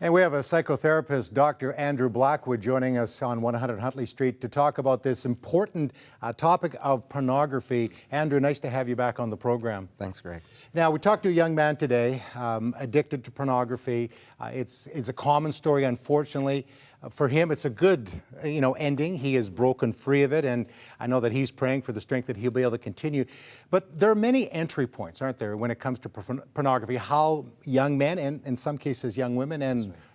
And we have a psychotherapist, Dr. Andrew Blackwood, joining us on 100 Huntley Street to talk about this important topic of pornography. Andrew, nice to have you back on the program. Thanks, Greg. Now, we talked to a young man today, addicted to pornography. It's a common story, unfortunately. For him, it's a good, ending. He has broken free of it, and I know that he's praying for the strength that he'll be able to continue. But there are many entry points, aren't there, when it comes to pornography? How young men, and in some cases young women,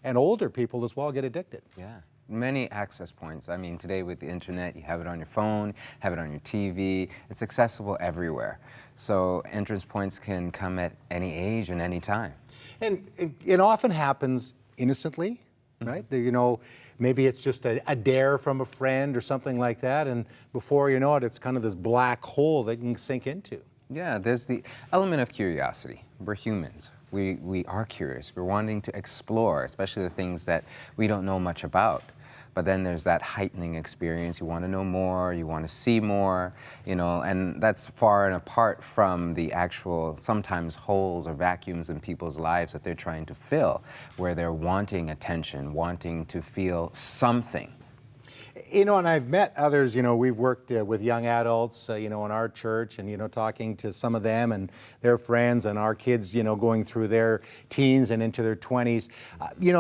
and older people as well, get addicted. Yeah. Many access points. I mean, today with the internet, you have it on your phone, have it on your TV. It's accessible everywhere. So entrance points can come at any age and any time. And it often happens innocently, right? Maybe it's just a dare from a friend or something like that, and before you know it, it's kind of this black hole that you can sink into. Yeah, there's the element of curiosity. We're humans. We are curious. We're wanting to explore, especially the things that we don't know much about. But then there's that heightening experience. You want to know more, you want to see more, and that's far and apart from the actual, sometimes holes or vacuums in people's lives that they're trying to fill, where they're wanting attention, wanting to feel something. And I've met others, we've worked with young adults, in our church, and, talking to some of them and their friends and our kids, going through their teens and into their 20s.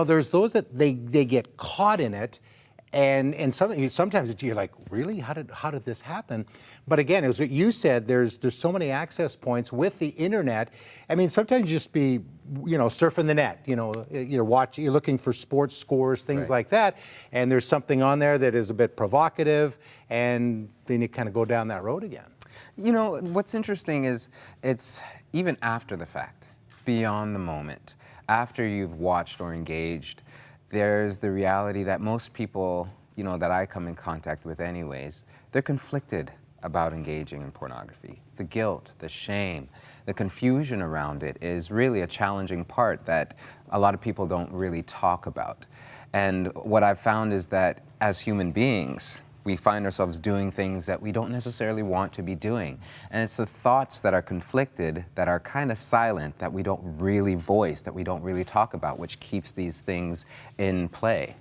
There's those that they get caught in it. And sometimes you're like, really? How did this happen? But again, as what you said, there's so many access points with the internet. I mean, sometimes you just be, surfing the net. You're looking for sports scores, things like that, and there's something on there that is a bit provocative, and then you kind of go down that road again. What's interesting is it's even after the fact, beyond the moment, after you've watched or engaged. There's the reality that most people, that I come in contact with anyways, they're conflicted about engaging in pornography. The guilt, the shame, the confusion around it is really a challenging part that a lot of people don't really talk about. And what I've found is that as human beings, we find ourselves doing things that we don't necessarily want to be doing. And it's the thoughts that are conflicted, that are kind of silent, that we don't really voice, that we don't really talk about, which keeps these things in play.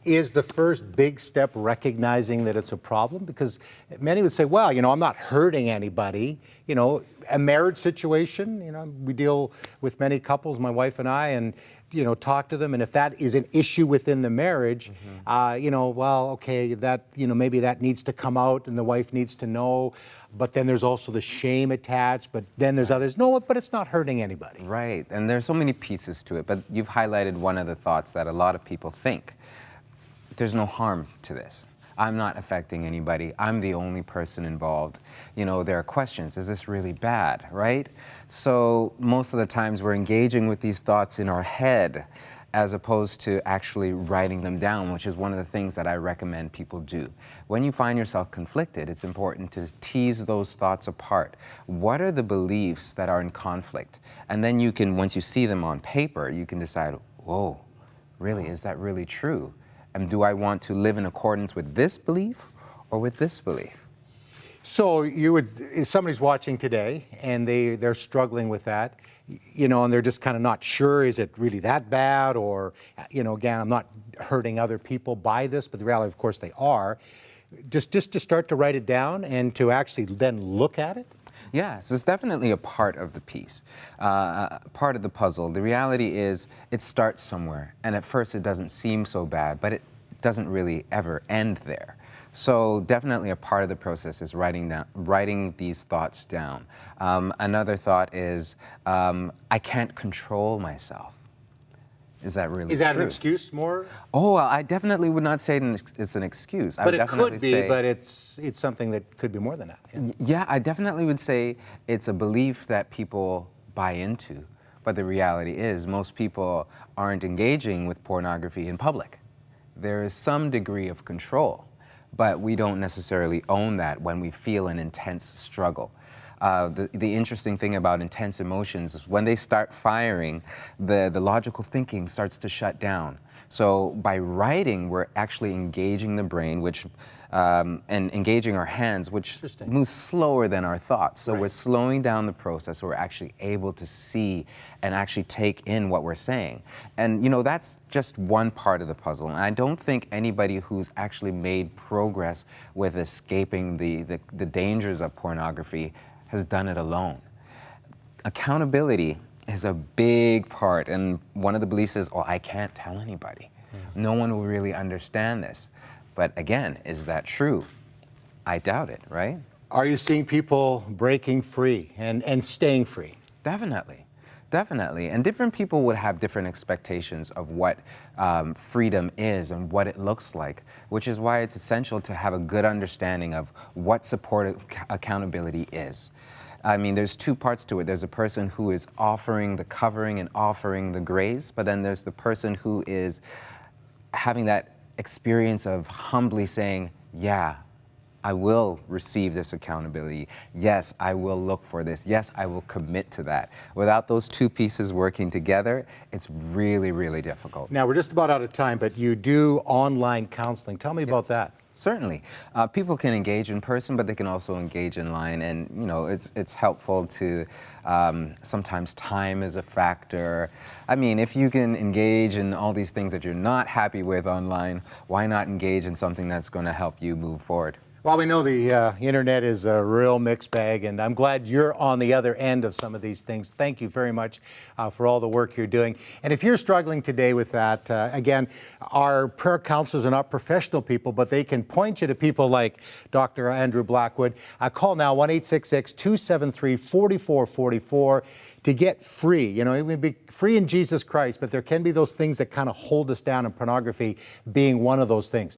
Is the first big step recognizing that it's a problem? Because many would say, well, I'm not hurting anybody. A marriage situation, we deal with many couples, my wife and I, and, talk to them. And if that is an issue within the marriage, well, okay, that, maybe that needs to come out and the wife needs to know. But then there's also the shame attached. But then there's others, no, but it's not hurting anybody. Right. And there's so many pieces to it. But you've highlighted one of the thoughts that a lot of people think. There's no harm to this. I'm not affecting anybody. I'm the only person involved. There are questions. Is this really bad, right? So most of the times we're engaging with these thoughts in our head as opposed to actually writing them down, which is one of the things that I recommend people do. When you find yourself conflicted, it's important to tease those thoughts apart. What are the beliefs that are in conflict? And then you can, once you see them on paper, you can decide, whoa, really, is that really true? And do I want to live in accordance with this belief or with this belief? So if somebody's watching today and they're struggling with that, and they're just kind of not sure, is it really that bad? Or, again, I'm not hurting other people by this, but the reality, of course, they are. Just to start to write it down and to actually then look at it? Yes, it's definitely a part of the piece, part of the puzzle. The reality is it starts somewhere, and at first it doesn't seem so bad, but it doesn't really ever end there. So definitely a part of the process is writing these thoughts down. Another thought is, I can't control myself. Is that really true? Is that an excuse more? Oh, well, I definitely would not say it's an excuse. But it could be, but it's something that could be more than that. Yeah, I definitely would say it's a belief that people buy into. But the reality is most people aren't engaging with pornography in public. There is some degree of control, but we don't necessarily own that when we feel an intense struggle. The interesting thing about intense emotions is when they start firing, the logical thinking starts to shut down. So by writing, we're actually engaging the brain, which and engaging our hands, which moves slower than our thoughts. So we're slowing down the process. So we're actually able to see and actually take in what we're saying. And that's just one part of the puzzle. And I don't think anybody who's actually made progress with escaping the dangers of pornography has done it alone. Accountability is a big part, and one of the beliefs is, I can't tell anybody. No one will really understand this. But again, is that true? I doubt it, right? Are you seeing people breaking free and staying free? Definitely. Definitely. And different people would have different expectations of what freedom is and what it looks like, which is why it's essential to have a good understanding of what supportive accountability is. I mean, there's two parts to it. There's a person who is offering the covering and offering the grace, but then there's the person who is having that experience of humbly saying, yeah, I will receive this accountability. Yes, I will look for this. Yes, I will commit to that. Without those two pieces working together, it's really, really difficult. Now, we're just about out of time, but you do online counseling. Tell me about that. Certainly. People can engage in person, but they can also engage online. And, it's helpful to, sometimes time is a factor. I mean, if you can engage in all these things that you're not happy with online, why not engage in something that's going to help you move forward? Well, we know the internet is a real mixed bag, and I'm glad you're on the other end of some of these things. Thank you very much for all the work you're doing. And if you're struggling today with that, again, our prayer counselors are not professional people, but they can point you to people like Dr. Andrew Blackwood. Call now 1-866-273-4444 to get free. You know, it would be free in Jesus Christ, but there can be those things that kind of hold us down, and pornography being one of those things.